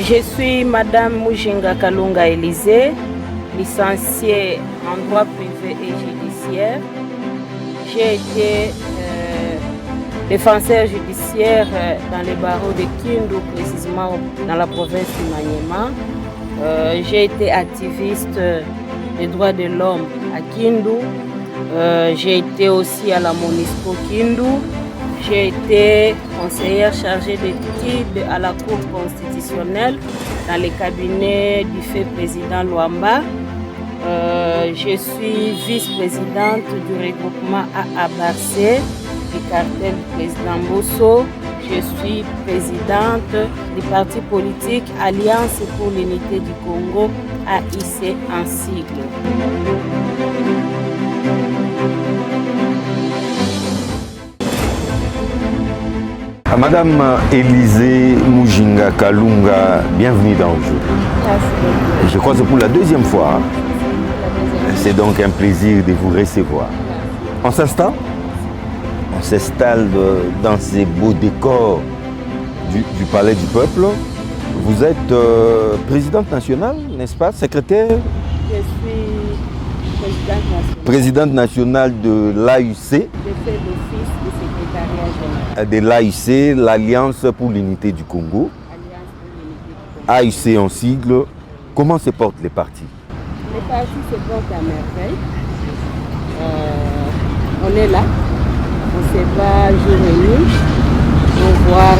Je suis Madame Mujinga Kalunga Élysée, licenciée en droit privé et judiciaire. J'ai été défenseur judiciaire dans les barreaux de Kindu, précisément dans la province du Maniema. J'ai été activiste des droits de l'homme à Kindu. J'ai été aussi à la MONUSCO Kindu. J'ai été conseillère chargée d'études à la Cour constitutionnelle dans les cabinets du fait président Luamba. Je suis vice-présidente du regroupement AABARCE, du cartel du président Bosso. Je suis présidente du parti politique Alliance pour l'unité du Congo, AIC en sigle. Madame Élysée Mujinga Kalunga, bienvenue dans le jeu. Merci. Je crois que c'est pour la deuxième fois. C'est donc un plaisir de vous recevoir. On s'installe? On s'installe dans ces beaux décors du Palais du Peuple. Vous êtes présidente nationale, n'est-ce pas? Secrétaire? Je suis présidente nationale. Présidente nationale de l'AUC. Je fais l'office du secrétariat général. De l'AUC, l'Alliance pour l'unité du Congo. Alliance pour l'unité du Congo. AUC en sigle. Comment se portent les partis? Les partis se portent à merveille. On est là. On se bat jour et nuit pour voir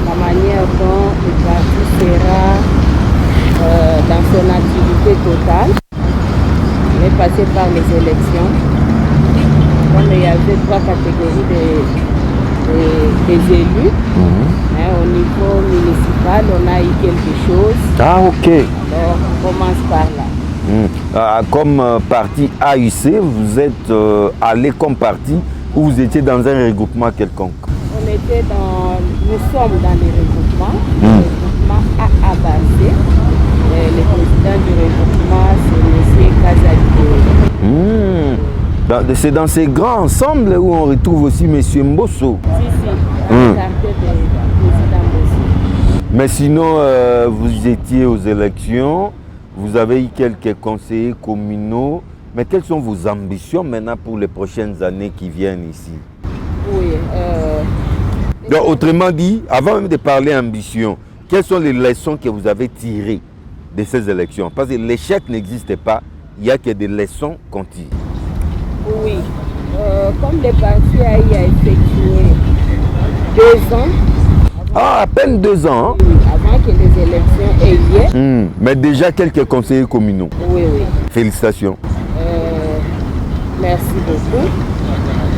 la manière dont le parti sera dans son activité totale. On est passé par les élections. Comme il y avait 3 catégories des élus, au niveau municipal, on a eu quelque chose. Ah, ok. Alors, on commence par là. Comme parti AUC, vous êtes allé comme parti ou vous étiez dans un regroupement quelconque? Nous sommes dans les regroupements, le regroupement AABARCE. Le président du regroupement, c'est M. Kazali. C'est dans ces grands ensembles où on retrouve aussi M. Mbosso. Si, dans le quartier du président Mbosso. Mais sinon, vous étiez aux élections, vous avez eu quelques conseillers communaux. Mais quelles sont vos ambitions maintenant pour les prochaines années qui viennent ici? Oui. Donc, autrement dit, avant même de parler ambition, quelles sont les leçons que vous avez tirées de ces élections? Parce que l'échec n'existe pas, il n'y a que des leçons qu'on tire. Oui. Comme le parti a effectué 2 ans. À peine 2 ans. Hein? Oui, avant que les élections aient lieu. Mais déjà quelques conseillers communaux. Oui, oui. Félicitations. Merci beaucoup.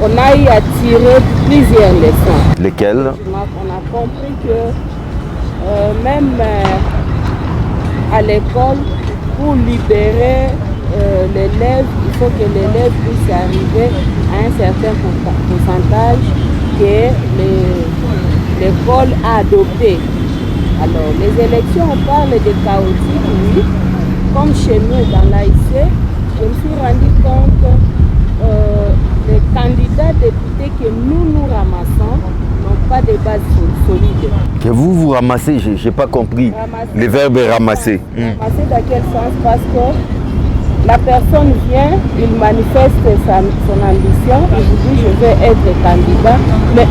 On a eu à tirer plusieurs leçons. Lesquelles? On a compris que même à l'école, pour libérer l'élève, il faut que l'élève puisse arriver à un certain pourcentage que l'école a adopté. Alors, les élections, on parle de chaotique, oui. Comme chez nous, dans l'AIC, je me suis rendu compte les candidats députés que nous ramassons n'ont pas de base solide. Que vous ramassez, je n'ai pas compris. Le verbe ramasser. Ramasser dans quel sens? Parce que la personne vient, il manifeste son ambition, il vous dit je vais être candidat, mais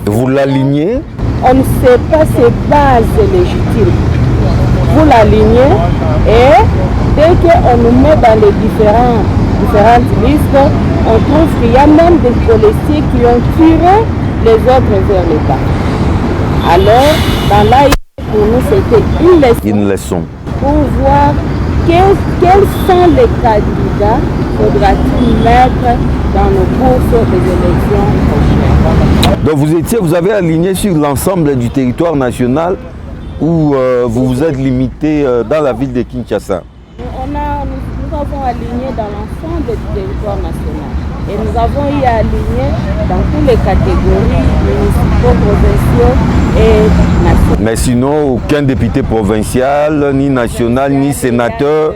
vous l'alignez? On ne sait pas ses bases légitimes. Vous l'alignez et dès qu'on nous met dans les différentes listes, on trouve qu'il y a même des policiers qui ont tiré les autres vers le bas. Alors, dans l'AIC, pour nous, c'était une leçon. Pour voir quels sont les candidats faudra-t-il mettre dans nos courses des élections prochaines. Donc vous avez aligné sur l'ensemble du territoire national ou vous vous êtes limité dans la ville de Kinshasa? Nous avons aligné dans l'ensemble du territoire national. Et nous avons eu à aligner dans toutes les catégories municipaux, provinciaux et nationaux. Mais sinon, aucun député provincial, ni national, ni sénateur?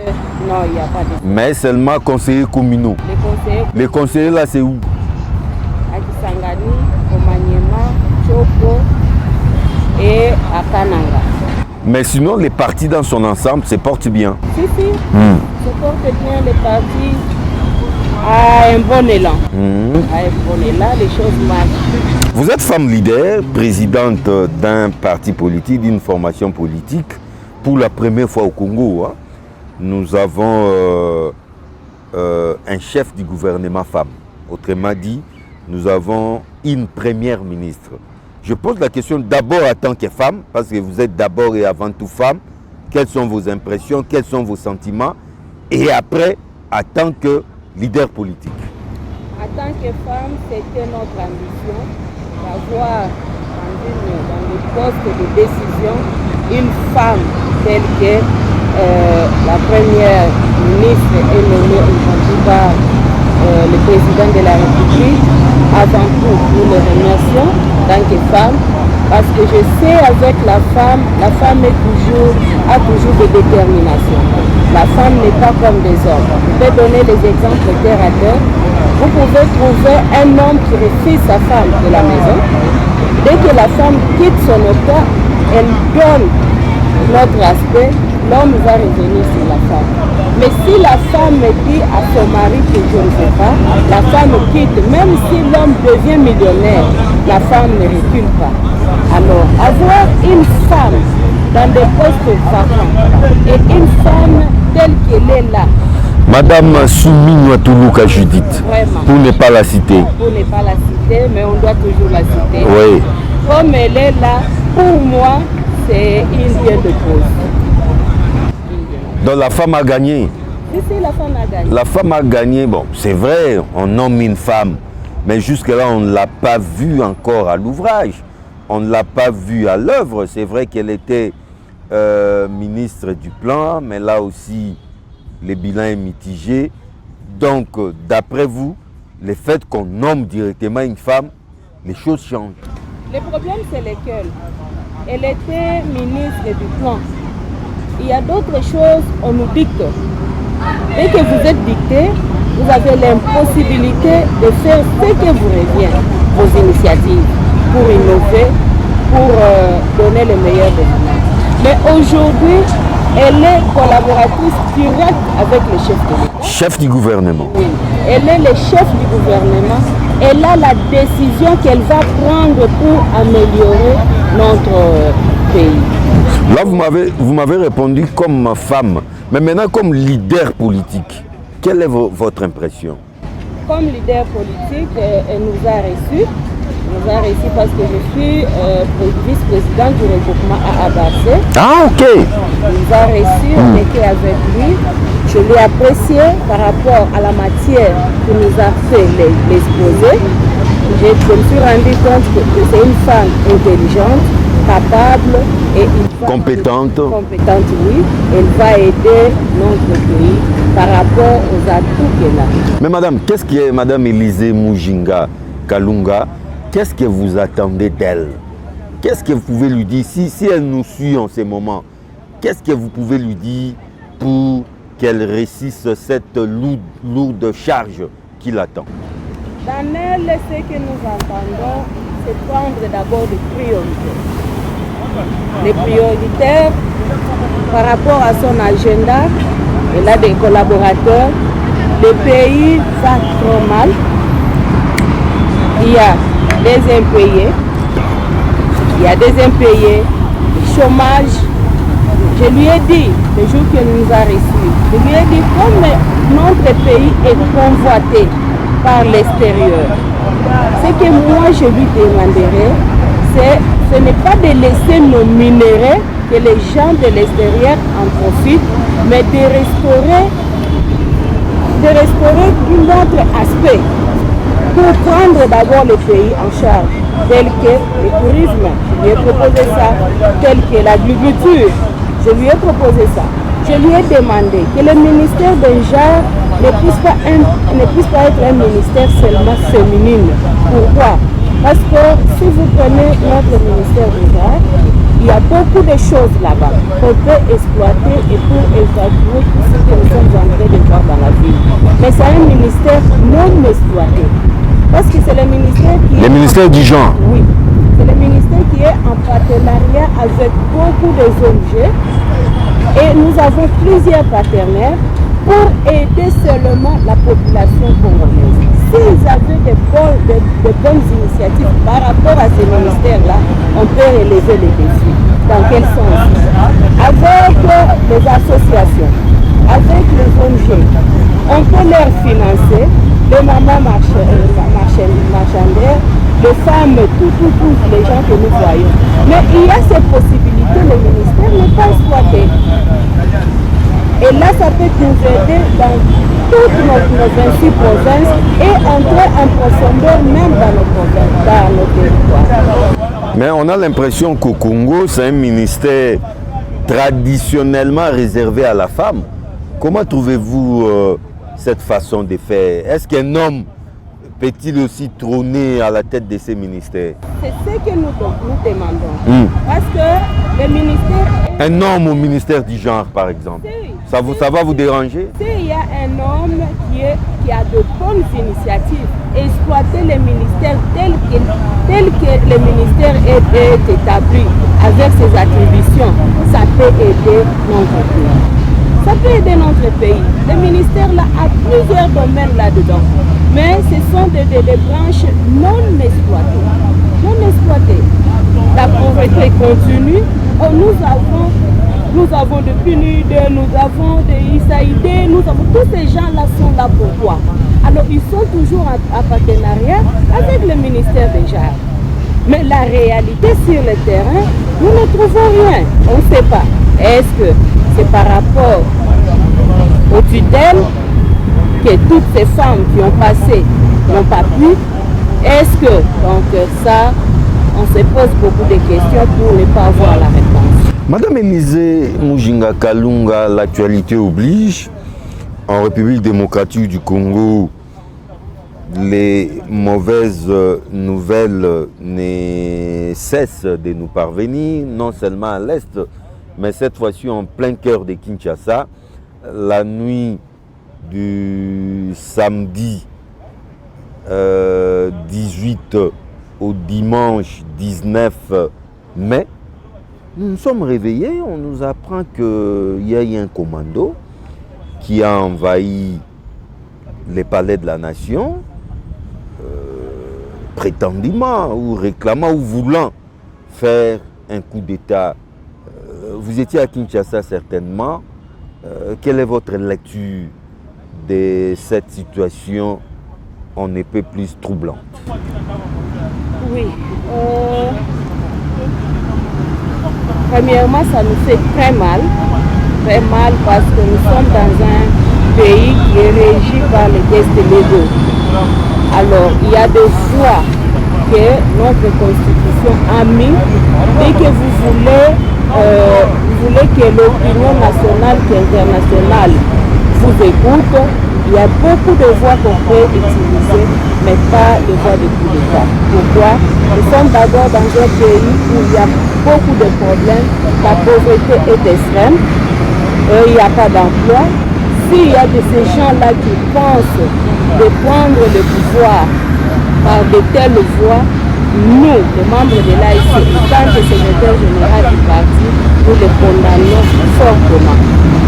Non, il n'y a pas de... Mais seulement conseillers communaux. Les conseillers là, c'est où? À Kisangani, au Maniema, Chopo et à Kananga. Mais sinon, les partis dans son ensemble se portent bien. Si, se portent bien, les partis à un bon élan. À un bon élan, les choses marchent. Vous êtes femme leader, présidente d'un parti politique, d'une formation politique, pour la première fois au Congo. Hein. Nous avons un chef du gouvernement femme. Autrement dit, nous avons une première ministre. Je pose la question d'abord en tant que femme, parce que vous êtes d'abord et avant tout femme. Quelles sont vos impressions, quels sont vos sentiments? Et après, en tant que leader politique. En tant que femme, c'était notre ambition d'avoir dans le poste de décision une femme telle que la première ministre est nommée aujourd'hui par le président de la République. Avant tout, nous le remercions en tant que femme, parce que je sais avec la femme a toujours de détermination. La femme n'est pas comme des hommes. Je vais donner des exemples terre à terre. Vous pouvez trouver un homme qui refuse sa femme de la maison. Dès que la femme quitte son état, elle donne notre aspect, l'homme va revenir sur la femme. Mais si la femme dit à son mari que je ne sais pas, la femme quitte, même si l'homme devient millionnaire, la femme ne recule pas. Alors, avoir une femme dans des postes vacants et une femme telle qu'elle est là. Madame Soumi Toulouka Judith, vraiment, pour ne pas la citer. Pour ne pas la citer, mais on doit toujours la citer. Oui. Comme elle est là, pour moi, c'est une bien de cause. Donc la femme a gagné. Si, la femme a gagné. La femme a gagné. Bon, c'est vrai, on nomme une femme. Mais jusque-là, on ne l'a pas vue encore à l'ouvrage. On ne l'a pas vue à l'œuvre. C'est vrai qu'elle était ministre du Plan, mais là aussi, le bilan est mitigé. Donc, d'après vous, le fait qu'on nomme directement une femme, les choses changent. Le problème, c'est lesquels? Elle était ministre du Plan. Il y a d'autres choses, on nous dicte. Dès que vous êtes dicté, vous avez l'impossibilité de faire ce que vous revient, vos initiatives, pour innover, pour donner le meilleur de vous. Mais aujourd'hui, elle est collaboratrice directe avec le chef de l'État. Chef du gouvernement. Oui, elle est le chef du gouvernement. Elle a la décision qu'elle va prendre pour améliorer notre pays. Là, vous m'avez répondu comme femme, mais maintenant comme leader politique. Quelle est votre impression? Comme leader politique, elle nous a reçus. Nous a reçus parce que je suis vice-présidente du regroupement à Abassé. Ah, ok. Il nous a reçus, on était avec lui. Je l'ai apprécié par rapport à la matière qu'il nous a fait l'exposer. Je me suis rendu compte que c'est une femme intelligente, capable et compétente. Compétente, oui. Elle va aider notre pays par rapport aux atouts qu'elle a. Mais madame, qu'est-ce qui est madame Élisée Mujinga Kalunga? Qu'est-ce que vous attendez d'elle? Qu'est-ce que vous pouvez lui dire si elle nous suit en ce moment? Qu'est-ce que vous pouvez lui dire pour qu'elle réussisse cette lourde charge qui l'attend? Dans elle, ce que nous entendons, c'est prendre d'abord des priorités. Les prioritaires, par rapport à son agenda, elle a des collaborateurs. Le pays va trop mal. Il y a des impayés. Le chômage. Je lui ai dit, le jour qu'elle nous a reçus, je lui ai dit, comme notre pays est convoité par l'extérieur, ce que moi je lui demanderai, ce n'est pas de laisser nos minéraux, que les gens de l'extérieur en profitent, mais de restaurer notre aspect pour prendre d'abord le pays en charge, tel que le tourisme, je lui ai proposé ça, tel que l'agriculture, je lui ai proposé ça. Je lui ai demandé que le ministère des genres ne puisse pas être un ministère seulement féminin. Pourquoi? Parce que si vous prenez notre ministère des genres, il y a beaucoup de choses là-bas qu'on peut exploiter et pour évacuer tout ce que nous sommes en train de voir dans la ville. Mais c'est un ministère non exploité. Parce que c'est le ministère qui... Le ministère du genre. Oui. C'est le ministère qui est en partenariat avec beaucoup beaucoup de ONG et nous avons plusieurs partenaires pour aider seulement la population congolaise. S'ils avaient de bonnes initiatives par rapport à ces ministères-là, on peut relever les défis. Dans quel sens? Avec les associations, avec les ONG, on peut leur financer les mamans marchandières, les femmes, tous les gens que nous voyons. Mais il y a ces possibilités, le ministère n'est pas exploité. Et là, ça peut nous aider dans toutes nos 26 provinces et entrer en profondeur même dans nos provinces, dans nos territoires. Mais on a l'impression qu'au Congo, c'est un ministère traditionnellement réservé à la femme. Comment trouvez-vous cette façon de faire? Est-ce qu'un homme peut-il aussi trôner à la tête de ces ministères? C'est ce que nous demandons. Parce que le ministère... Un homme au ministère du genre, par exemple. Ça va vous déranger? S'il y a un homme qui a de bonnes initiatives, exploiter les ministères tel que le ministère est établi avec ses attributions, ça peut aider notre pays. Ça peut aider notre pays. Le ministère là, a plusieurs domaines là-dedans. Mais ce sont des branches non exploitées. Non exploitées. La pauvreté continue. Oh, nous avons de PNUD, nous avons de ISAID, tous ces gens-là sont là pourquoi? Alors ils sont toujours en partenariat avec le ministère des Genres. Mais la réalité sur le terrain, nous ne trouvons rien. On ne sait pas. Est-ce que c'est par rapport aux tutelles que toutes ces femmes qui ont passé n'ont pas pu? Est-ce que, donc ça, on se pose beaucoup de questions pour ne pas avoir la réponse. Madame Élisée Mujinga Kalunga, l'actualité oblige. En République démocratique du Congo, les mauvaises nouvelles ne cessent de nous parvenir, non seulement à l'Est, mais cette fois-ci en plein cœur de Kinshasa. La nuit du samedi 18 au dimanche 19 mai, nous nous sommes réveillés, on nous apprend qu'il y a eu un commando qui a envahi les palais de la nation, prétendument ou réclamant ou voulant faire un coup d'État. Vous étiez à Kinshasa certainement. Quelle est votre lecture de cette situation on ne peut plus troublante? Oui. Premièrement, ça nous fait très mal parce que nous sommes dans un pays qui est régi par les tests légaux. Alors, il y a des fois que notre constitution a mis, dès que vous voulez que l'opinion nationale et internationale vous écoute, il y a beaucoup de voies qu'on peut utiliser, mais pas les voies de coup d'État. Pourquoi? Nous sommes d'abord dans un pays où il y a beaucoup de problèmes, la pauvreté est extrême, il n'y a pas d'emploi. S'il y a de ces gens-là qui pensent de prendre le pouvoir par de telles voies, nous, les membres de l'AIC, en tant que secrétaire général du parti, nous les condamnons fortement.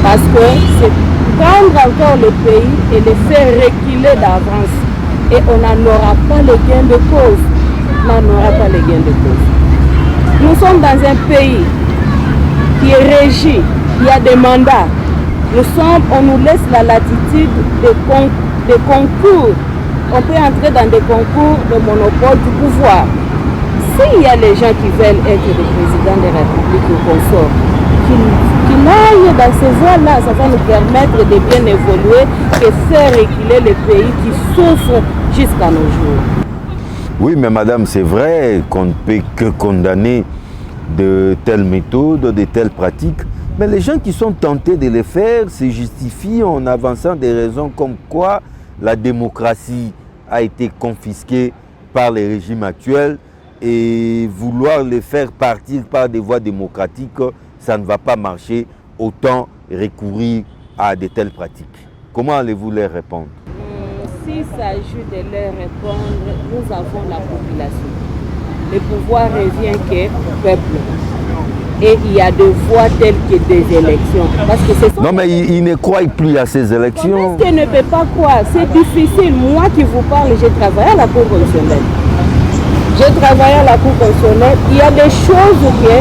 Parce que c'est prendre encore le pays et le faire reculer d'avance. Et on n'en aura pas le gain de cause. On n'en aura pas le gain de cause. Nous sommes dans un pays qui est régi, il y a des mandats. On nous laisse la latitude de concours. On peut entrer dans des concours de monopole du pouvoir. S'il y a les gens qui veulent être des présidents de la République ou consorts, qu'ils aillent dans ces voies-là, ça va nous permettre de bien évoluer et faire reculer les pays qui souffrent jusqu'à nos jours. Oui, mais madame, c'est vrai qu'on ne peut que condamner de telles méthodes, de telles pratiques. Mais les gens qui sont tentés de les faire se justifient en avançant des raisons comme quoi la démocratie a été confisquée par les régimes actuels et vouloir les faire partir par des voies démocratiques, ça ne va pas marcher, autant recourir à de telles pratiques. Comment allez-vous leur répondre? S'il s'agit de leur répondre, nous avons la population. Le pouvoir revient au peuple. et il y a des voies telles que des élections. Parce que ce sont... Non, mais ils ne croient plus à ces élections. Comment est-ce qu'ils ne peut pas croire? C'est difficile. Moi qui vous parle, j'ai travaillé à la Cour constitutionnelle. J'ai travaillé à la Cour constitutionnelle. Il y a des choses que,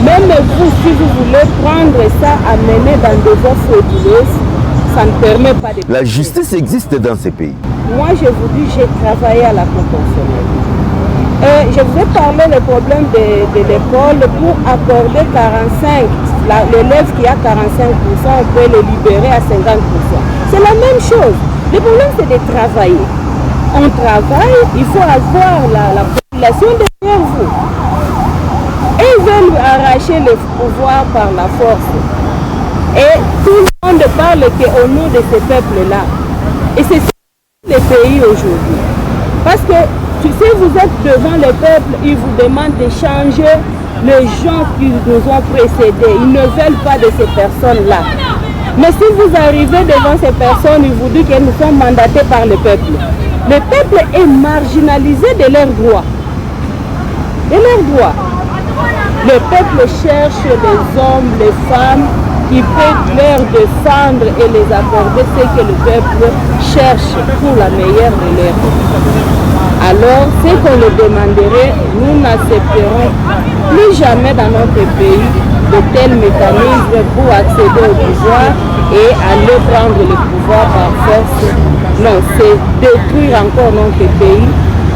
même vous, si vous voulez prendre ça, amener dans des voies frauduleuses, ça ne permet pas de... La justice existe dans ces pays. Moi, je vous dis, j'ai travaillé à la Cour constitutionnelle. Je vous ai parlé des problèmes de l'école pour accorder 45. L'élève qui a 45%, on peut le libérer à 50%. C'est la même chose. Le problème, c'est de travailler. On travaille, il faut avoir la population derrière vous. Et ils veulent arracher le pouvoir par la force. Et tout le monde parle qu'au nom de ce peuple-là. Et c'est ça le pays aujourd'hui. Parce que si vous êtes devant le peuple, ils vous demandent de changer les gens qui nous ont précédés. Ils ne veulent pas de ces personnes-là. Mais si vous arrivez devant ces personnes, ils vous disent que nous sommes mandatés par le peuple. Le peuple est marginalisé de leurs droits. De leurs droits. Le peuple cherche les hommes, les femmes qui peuvent leur défendre et les accorder ce que le peuple cherche pour la meilleure de leur vie. Alors, ce qu'on le demanderait, nous n'accepterons plus jamais dans notre pays de tels mécanismes pour accéder au pouvoir et aller prendre le pouvoir par force. Non, c'est détruire encore notre pays,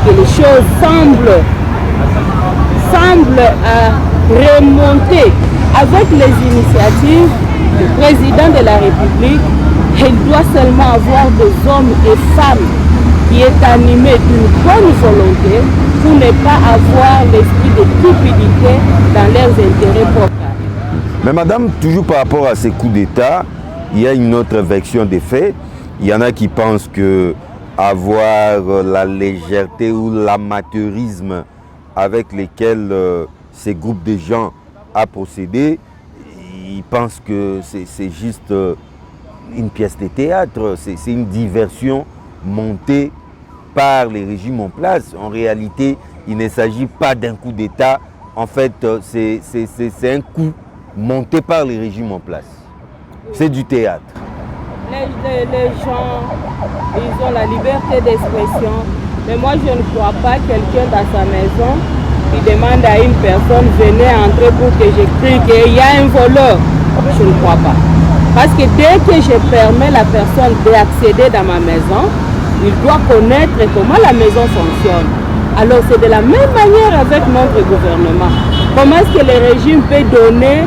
que les choses semblent à remonter avec les initiatives du président de la République. Il doit seulement avoir des hommes et femmes qui est animé d'une bonne volonté pour ne pas avoir l'esprit de cupidité dans leurs intérêts propres. Mais madame, toujours par rapport à ces coups d'État, il y a une autre version des faits. Il y en a qui pensent que avoir la légèreté ou l'amateurisme avec lesquels ces groupes de gens a procédé, ils pensent que c'est juste une pièce de théâtre, c'est une diversion montée par les régimes en place. En réalité, il ne s'agit pas d'un coup d'État. En fait, c'est un coup monté par les régimes en place. C'est du théâtre. Les gens, ils ont la liberté d'expression. Mais moi, je ne crois pas quelqu'un dans sa maison qui demande à une personne, venez entrer pour que j'écris qu'il y a un voleur. Je ne crois pas. Parce que dès que je permets la personne d'accéder dans ma maison, il doit connaître comment la maison fonctionne. Alors c'est de la même manière avec notre gouvernement. Comment est-ce que le régime peut donner,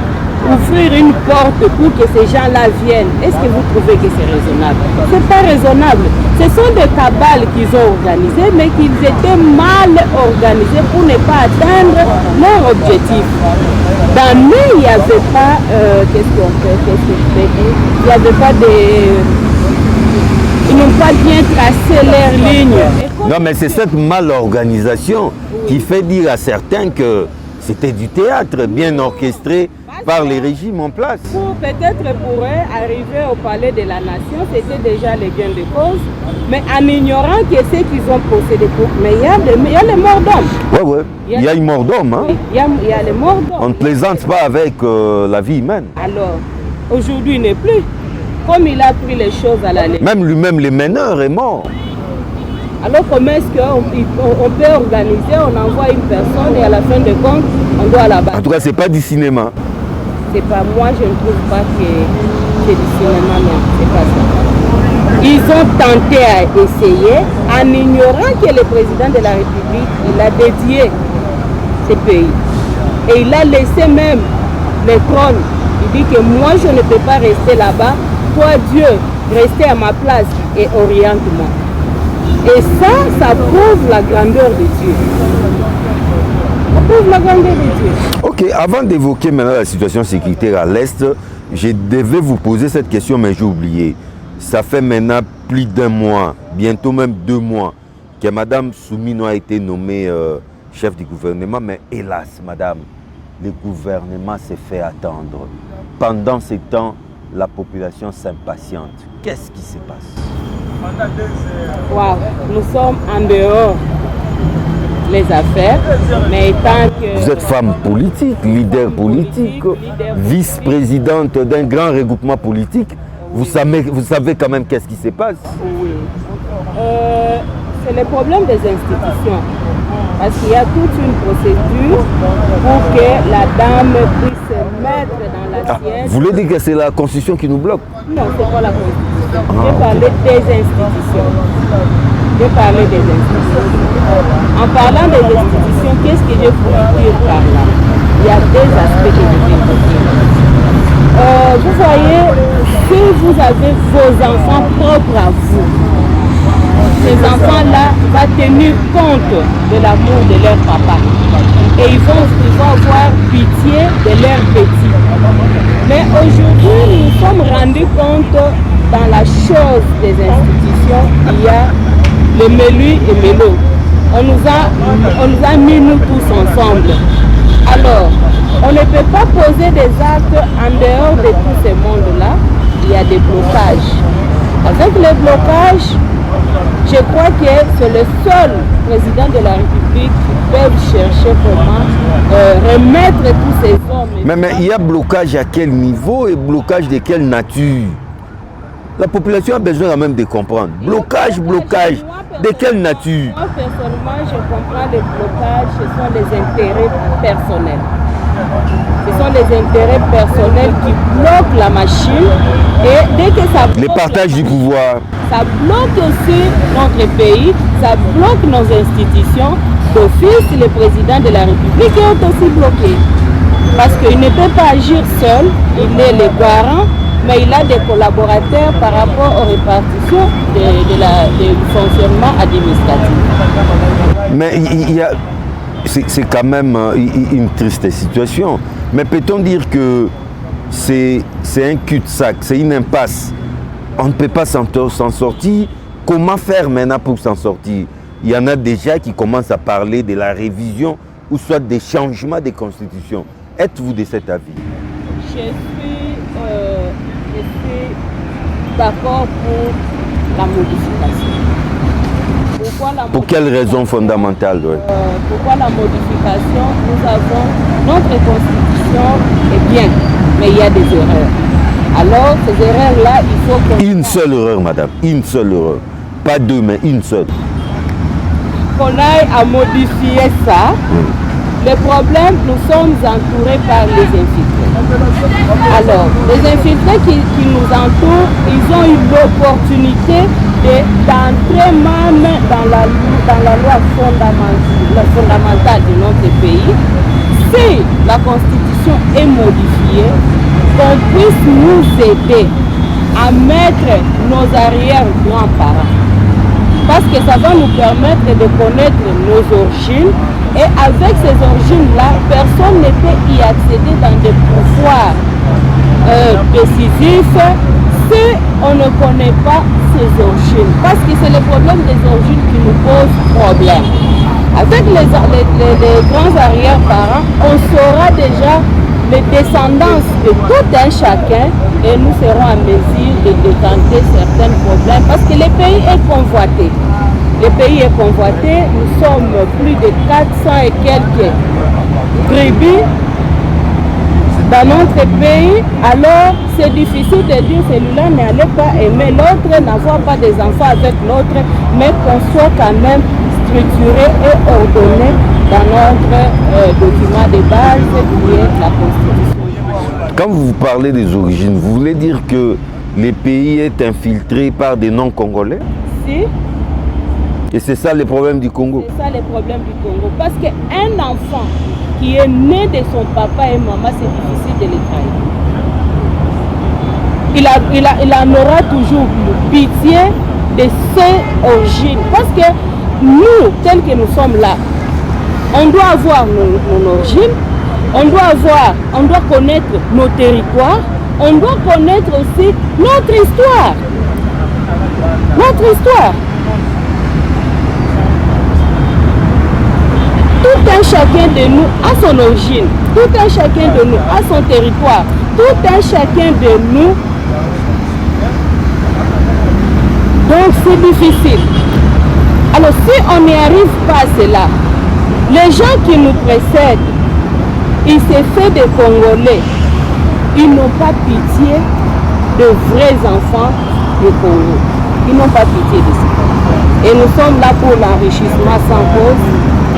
ouvrir une porte pour que ces gens-là viennent? Est-ce que vous trouvez que c'est raisonnable? Ce n'est pas raisonnable. Ce sont des cabales qu'ils ont organisées, mais qu'ils étaient mal organisés pour ne pas atteindre leur objectif. Dans nous, il n'y avait pas, il n'y avait pas de... Ils n'ont pas bien tracé leur ligne. Non, mais c'est cette mal-organisation qui fait dire à certains que c'était du théâtre bien orchestré par les régimes en place. Peut-être pour eux, arriver au palais de la nation, c'était déjà le gain de cause, mais en ignorant que ce qu'ils ont possédé. Mais il y a les morts d'hommes. Oui, il y a une mort d'homme. Hein? Il y a les morts d'hommes. On ne plaisante pas avec la vie humaine. Alors, aujourd'hui, il n'est plus. Comme il a pris les choses à la lettre. Même lui-même, le meneur est mort. Alors comment est-ce qu'on peut organiser, on envoie une personne et à la fin de compte, on doit la battre? En tout cas, ce n'est pas du cinéma. C'est pas moi, je ne trouve pas que c'est du cinéma, non, c'est pas ça. Ils ont tenté à essayer en ignorant que le président de la République, il a dédié ce pays. Et il a laissé même le trône. Il dit que moi, je ne peux pas rester là-bas. Toi, Dieu, restez à ma place et oriente-moi. Et ça prouve la grandeur de Dieu. Ça prouve la grandeur de Dieu. Ok, avant d'évoquer maintenant la situation sécuritaire à l'Est, je devais vous poser cette question, mais j'ai oublié. Ça fait maintenant plus d'1 mois, bientôt même 2 mois, que Mme Soumino a été nommée chef du gouvernement, mais hélas, Madame, le gouvernement s'est fait attendre. Pendant ce temps, la population s'impatiente. Qu'est-ce qui se passe? Wow, nous sommes en dehors les affaires, mais étant que... Vous êtes femme politique, leader politique, vice-présidente d'un grand regroupement politique. Vous savez quand même qu'est-ce qui se passe. Oui. C'est le problème des institutions. Parce qu'il y a toute une procédure pour que la dame puisse se mettre dans l'assiette. Vous voulez dire que c'est la Constitution qui nous bloque? Non, ce n'est pas la Constitution. Je parlais des institutions. En parlant des institutions, qu'est-ce que je voulais dire par là? Il y a deux aspects que je vais évoquer. Vous voyez, si vous avez vos enfants propres à vous, ces enfants-là vont tenir compte de l'amour de leur papa. Et ils vont avoir pitié de leurs petits. Mais aujourd'hui, nous nous sommes rendus compte dans la chose des institutions, il y a le Mélu et Mélo. On nous a mis nous tous ensemble. Alors, on ne peut pas poser des actes en dehors de tout ce monde-là. Il y a des blocages. Avec les blocages, je crois que c'est le seul président de la République qui peut chercher comment remettre tous ces hommes. Mais il y a blocage à quel niveau et blocage de quelle nature? La population a besoin quand même de comprendre. Blocage, de quelle nature? Moi, personnellement, je comprends les blocages, ce sont les intérêts personnels. Ce sont les intérêts personnels qui bloquent la machine et dès que ça bloque... Le partage du pouvoir. Ça bloque aussi notre pays, ça bloque nos institutions. D'office, le président de la République est aussi bloqué. Parce qu'il ne peut pas agir seul, il est le garant, mais il a des collaborateurs par rapport aux répartitions du fonctionnement administratif. Mais c'est quand même une triste situation. Mais peut-on dire que c'est un cul-de-sac, c'est une impasse? On ne peut pas s'en sortir. Comment faire maintenant pour s'en sortir? Il y en a déjà qui commencent à parler de la révision ou soit des changements des constitutions. Êtes-vous de cet avis? Je suis d'accord pour la modification. Pour quelle raison fondamentale? Pourquoi la modification? Nous avons notre constitution est bien, mais il y a des erreurs. Alors ces erreurs-là, il faut qu'on... Une seule erreur, madame, une seule erreur. Pas deux, mais une seule. Qu'on aille à modifier ça. Le problème, nous sommes entourés par les infiltrés. Alors, les infiltrés qui nous entourent, ils ont eu l'opportunité d'entrer même dans la loi fondamentale de notre pays. Si la Constitution est modifiée, qu'on puisse nous aider à mettre nos arrière-grands-parents. Parce que ça va nous permettre de connaître nos origines. Et avec ces origines-là, personne ne peut y accéder dans des pouvoirs décisifs si on ne connaît pas ses origines. Parce que c'est le problème des origines qui nous pose problème. Avec les grands arrière-parents, on saura déjà les descendances de tout un chacun et nous serons en mesure de décanter certains problèmes parce que le pays est convoité. Le pays est convoité, nous sommes plus de 400 et quelques tribus dans notre pays. Alors c'est difficile de dire celui-là n'allait pas aimer l'autre, n'avoir pas des enfants avec l'autre, mais qu'on soit quand même structuré et ordonné dans notre document de base qui est la Constitution. Quand vous parlez des origines, vous voulez dire que le pays est infiltré par des non-congolais? Si. Et c'est ça le problème du Congo? C'est ça le problème du Congo. Parce qu'un enfant qui est né de son papa et maman, c'est difficile de le trahir. Il en aura toujours pitié de ses origines. Parce que nous, tels que nous sommes là, on doit avoir nos origines, on doit connaître nos territoires, on doit connaître aussi notre histoire. Notre histoire. Tout un chacun de nous a son origine, tout un chacun de nous a son territoire, tout un chacun de nous. Donc c'est difficile. Alors si on n'y arrive pas à cela, Les gens qui nous précèdent, ils s'est fait des Congolais. Ils n'ont pas pitié de vrais enfants du Congo. Ils n'ont pas pitié de ça. Et nous sommes là pour l'enrichissement sans cause.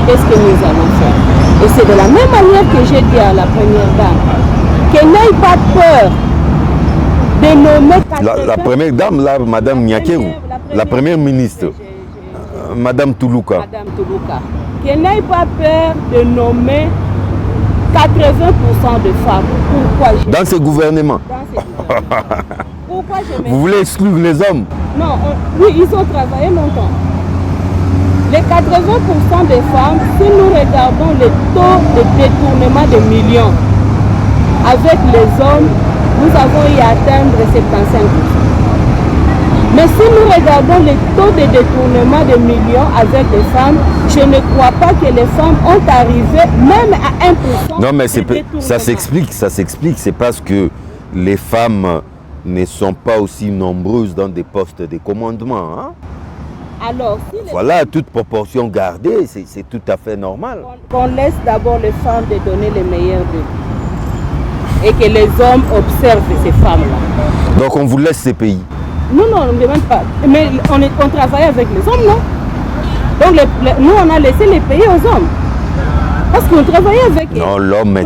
Qu'est-ce que nous allons faire? Et c'est de la même manière que j'ai dit à la première dame, qu'elle n'ait pas peur de nommer La première dame, là, Madame Nyakeru, la première ministre, Madame Toulouka. Madame Toulouka. Qu'elle n'ait pas peur de nommer 80% de femmes. Pourquoi Dans ce gouvernement. Pourquoi je Vous voulez exclure les hommes? Non, oui, ils ont travaillé longtemps. Les 80% des femmes, si nous regardons le taux de détournement de millions, avec les hommes, nous avons y atteindre 75%. Mais si nous regardons le taux de détournement de millions avec les femmes, je ne crois pas que les femmes ont arrivé même à 1%. Non, mais ça s'explique. C'est parce que les femmes ne sont pas aussi nombreuses dans des postes de commandement. Hein? Alors, si voilà, toute proportion gardée, c'est tout à fait normal. Qu'on laisse d'abord les femmes de donner les meilleurs d'eux. Et que les hommes observent ces femmes-là. Donc on vous laisse ces pays? Non, on ne demande pas. Mais on travaille avec les hommes, non? Donc nous, on a laissé les pays aux hommes. Parce qu'on travaillait avec eux. Non, l'homme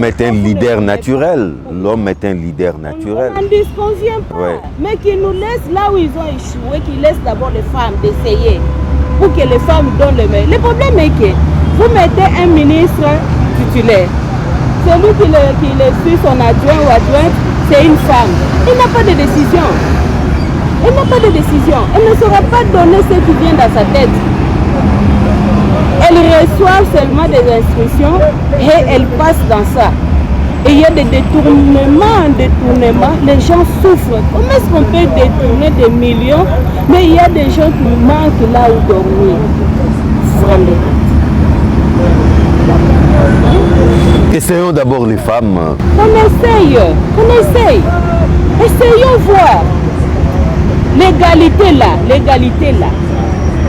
est un leader naturel. L'homme est un leader naturel. On n'en disconvient pas. Ouais. Mais qu'ils nous laissent là où ils ont échoué, qu'ils laissent d'abord les femmes d'essayer. Pour que les femmes donnent le meilleur. Le problème est que vous mettez un ministre titulaire. Celui qui le suit, son adjoint ou adjointe, c'est une femme. Il n'a pas de décision. Elle n'a pas de décision. Elle ne saura pas donner ce qui vient dans sa tête. Elle reçoit seulement des instructions et elle passe dans ça. Et il y a des détournements, les gens souffrent. Comment est-ce qu'on peut détourner des millions, mais il y a des gens qui manquent là où dormir. Vraiment. Essayons d'abord les femmes. On essaye. Essayons voir. L'égalité là.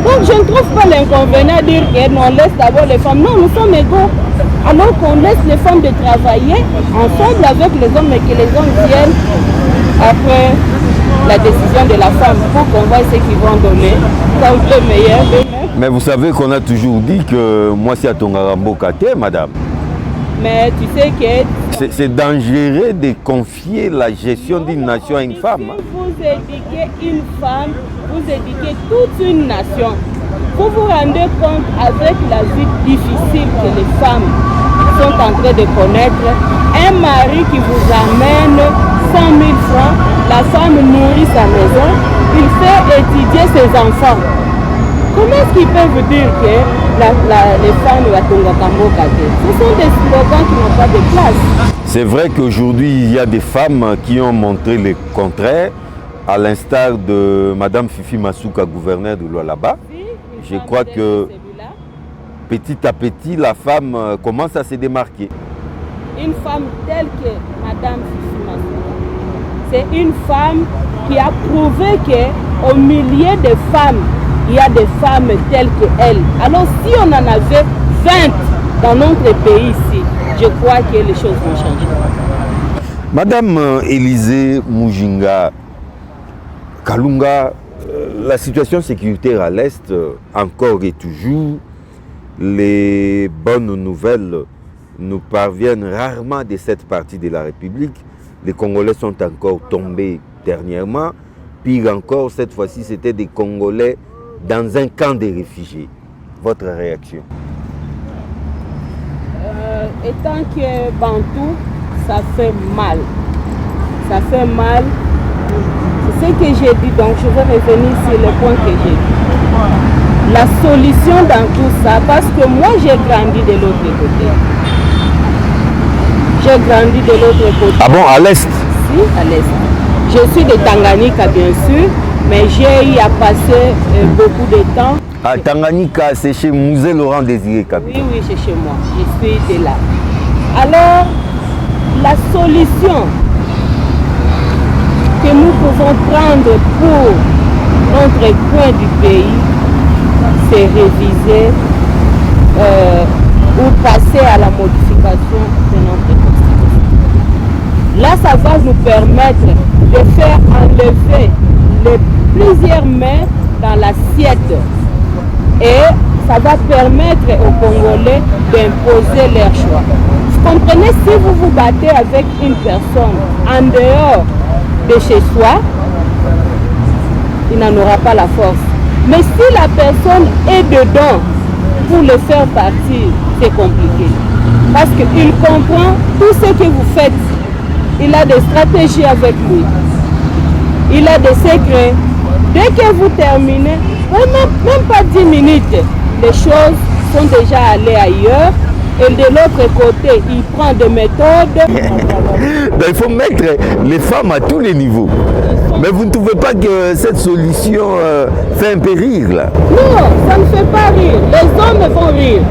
Donc je ne trouve pas l'inconvénient de dire qu'on laisse d'abord les femmes. Non, nous sommes égaux. Alors qu'on laisse les femmes de travailler ensemble avec les hommes et que les hommes viennent après la décision de la femme pour qu'on voit ce qu'ils vont donner comme le meilleur d'eux-mêmes. Mais vous savez qu'on a toujours dit que moi c'est à Tongarambo Kate, madame. Mais tu sais que... C'est dangereux de confier la gestion d'une nation à une femme. Si vous éduquez une femme, vous éduquez toute une nation. Vous vous rendez compte avec la vie difficile que les femmes sont en train de connaître. Un mari qui vous amène 100 000 francs, la femme nourrit sa maison, il fait étudier ses enfants. Comment est-ce qu'ils peuvent vous dire que les femmes de Tongakambo Kate? Ce sont des slogans qui n'ont pas de place. C'est vrai qu'aujourd'hui, il y a des femmes qui ont montré le contraire, à l'instar de Madame Fifi Masuka, gouverneure de Lualaba. Je crois que petit à petit, la femme commence à se démarquer. Une femme telle que Madame Fifi Masuka, c'est une femme qui a prouvé qu'au milieu des femmes, il y a des femmes telles qu'elle. Alors si on en avait 20 dans notre pays ici, je crois que les choses vont changer. Madame Élisée Mujinga Kalunga, la situation sécuritaire à l'Est, encore et toujours, les bonnes nouvelles nous parviennent rarement de cette partie de la République. Les Congolais sont encore tombés dernièrement. Pire encore, cette fois-ci, c'était des Congolais dans un camp de réfugiés. Votre réaction? Étant que Bantou, ça fait mal. Ça fait mal. C'est ce que j'ai dit, donc je vais revenir sur le point que j'ai dit. La solution dans tout ça, parce que moi j'ai grandi de l'autre côté. J'ai grandi de l'autre côté. Ah bon, à l'Est? Si, à l'Est. Je suis de Tanganyika, bien sûr. Mais j'ai eu à passer beaucoup de temps. À Tanganyika, c'est chez Musée Laurent Désiré Kabila. Oui, c'est chez moi. Je suis de là. Alors, la solution que nous pouvons prendre pour notre coin du pays, c'est réviser ou passer à la modification de notre constitution. Là, ça va nous permettre de faire enlever plusieurs mains dans l'assiette et ça va permettre aux Congolais d'imposer leur choix. Vous comprenez, si vous vous battez avec une personne en dehors de chez soi, il n'en aura pas la force. Mais si la personne est dedans pour le faire partir, c'est compliqué. Parce qu'il comprend tout ce que vous faites. Il a des stratégies avec lui. Il a des secrets. Dès que vous terminez, même pas 10 minutes, les choses sont déjà allées ailleurs. Et de l'autre côté, il prend des méthodes. Donc, il faut mettre les femmes à tous les niveaux. Mais vous ne trouvez pas que cette solution fait un peu rire là? Non, ça ne fait pas rire. Les hommes vont rire.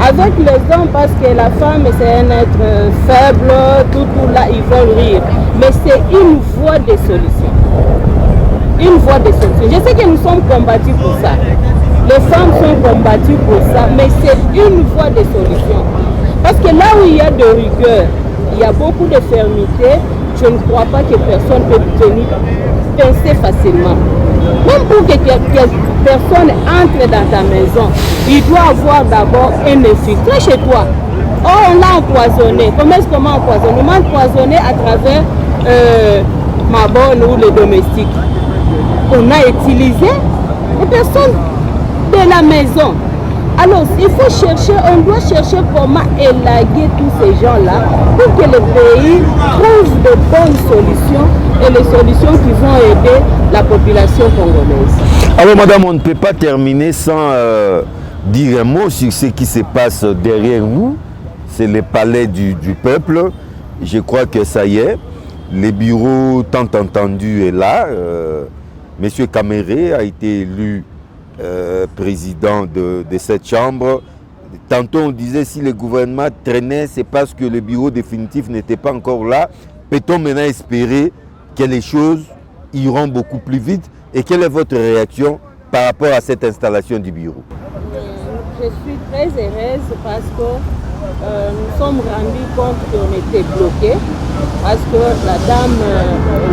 Avec les hommes, parce que la femme c'est un être faible, tout là, ils vont rire. Mais c'est une voie de solution. Une voie de solution. Je sais que nous sommes combattus pour ça. Les femmes sont combattues pour ça, mais c'est une voie de solution. Parce que là où il y a de rigueur, il y a beaucoup de fermeté, je ne crois pas que personne peut penser facilement. Même pour que personne entre dans ta maison, il doit avoir d'abord un infiltré chez toi. Oh, on l'a empoisonné. Comment est-ce qu'on m'a empoisonné? On m'a empoisonné à travers ma bonne ou les domestiques. On a utilisé les personnes de la maison. Alors, il faut chercher, on doit chercher comment élaguer tous ces gens-là pour que le pays trouve de bonnes solutions et les solutions qui vont aider la population congolaise. Alors, madame, on ne peut pas terminer sans dire un mot sur ce qui se passe derrière nous. C'est le palais du peuple. Je crois que ça y est. Le bureau tant entendu est là. Monsieur Caméré a été élu président de cette chambre. Tantôt on disait si le gouvernement traînait, c'est parce que le bureau définitif n'était pas encore là. Peut-on maintenant espérer que les choses iront beaucoup plus vite? Et quelle est votre réaction par rapport à cette installation du bureau? Je suis très heureuse parce que nous sommes rendus compte qu'on était bloqués. Parce que la dame,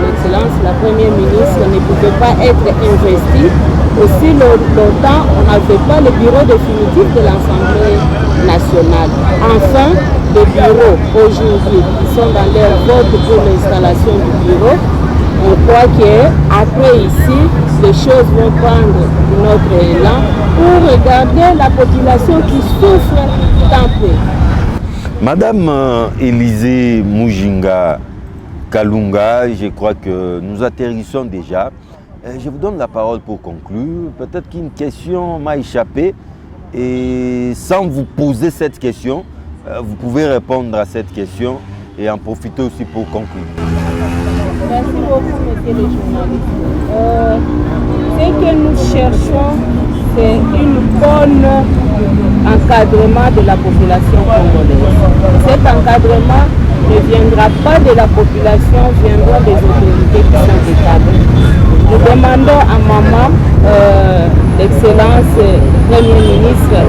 l'excellence, la première ministre, ne pouvait pas être investie. Aussi longtemps, on n'avait pas le bureau définitif de l'Assemblée nationale. Enfin, les bureaux aujourd'hui, qui sont dans leur vote pour l'installation du bureau, on croit qu'après ici, les choses vont prendre notre élan pour regarder la population qui souffre tant peu. Madame Élisée Mujinga Kalunga, je crois que nous atterrissons déjà. Je vous donne la parole pour conclure. Peut-être qu'une question m'a échappé et sans vous poser cette question, vous pouvez répondre à cette question et en profiter aussi pour conclure. Merci beaucoup, monsieur le journaliste. Ce que nous cherchons, c'est une bonne encadrement de la population congolaise. Cet encadrement ne viendra pas de la population, viendra des autorités qui sont établies. Nous demandons à maman, l'excellence Premier ministre,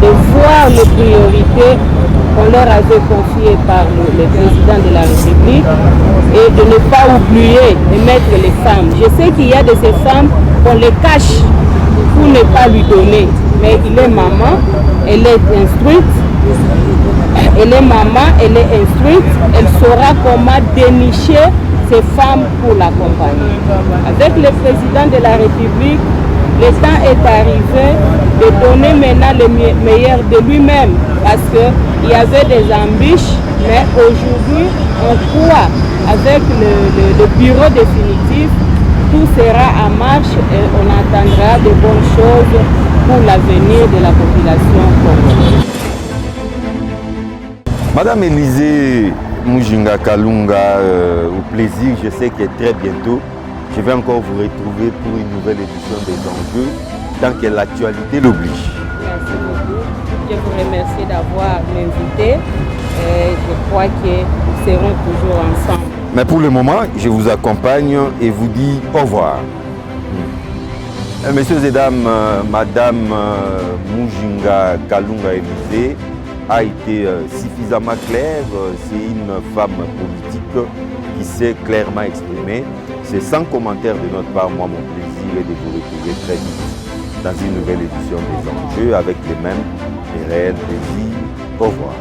de voir les priorités qu'on leur avait confiées par le président de la République et de ne pas oublier de mettre les femmes. Je sais qu'il y a de ces femmes qu'on les cache pour ne pas lui donner. Mais il est maman, elle est instruite, elle est maman, elle est instruite, elle saura comment dénicher ces femmes pour l'accompagner. Avec le président de la République, le temps est arrivé de donner maintenant le meilleur de lui-même parce qu'il y avait des embûches, mais aujourd'hui, on croit avec le bureau définitif, tout sera en marche et on attendra de bonnes choses pour l'avenir de la population congolaise. Madame Élisée Mujinga Kalunga, au plaisir, je sais que très bientôt, je vais encore vous retrouver pour une nouvelle édition des enjeux, tant que l'actualité l'oblige. Merci beaucoup. Je vous remercie d'avoir m'invité et je crois que nous serons toujours ensemble. Mais pour le moment, je vous accompagne et vous dis au revoir. Messieurs et dames, Madame Mujinga Kalunga Élisée a été suffisamment claire. C'est une femme politique qui s'est clairement exprimée. C'est sans commentaire de notre part. Moi, mon plaisir est de vous retrouver très vite dans une nouvelle édition des Enjeux avec les mêmes et réels plaisirs. Au revoir.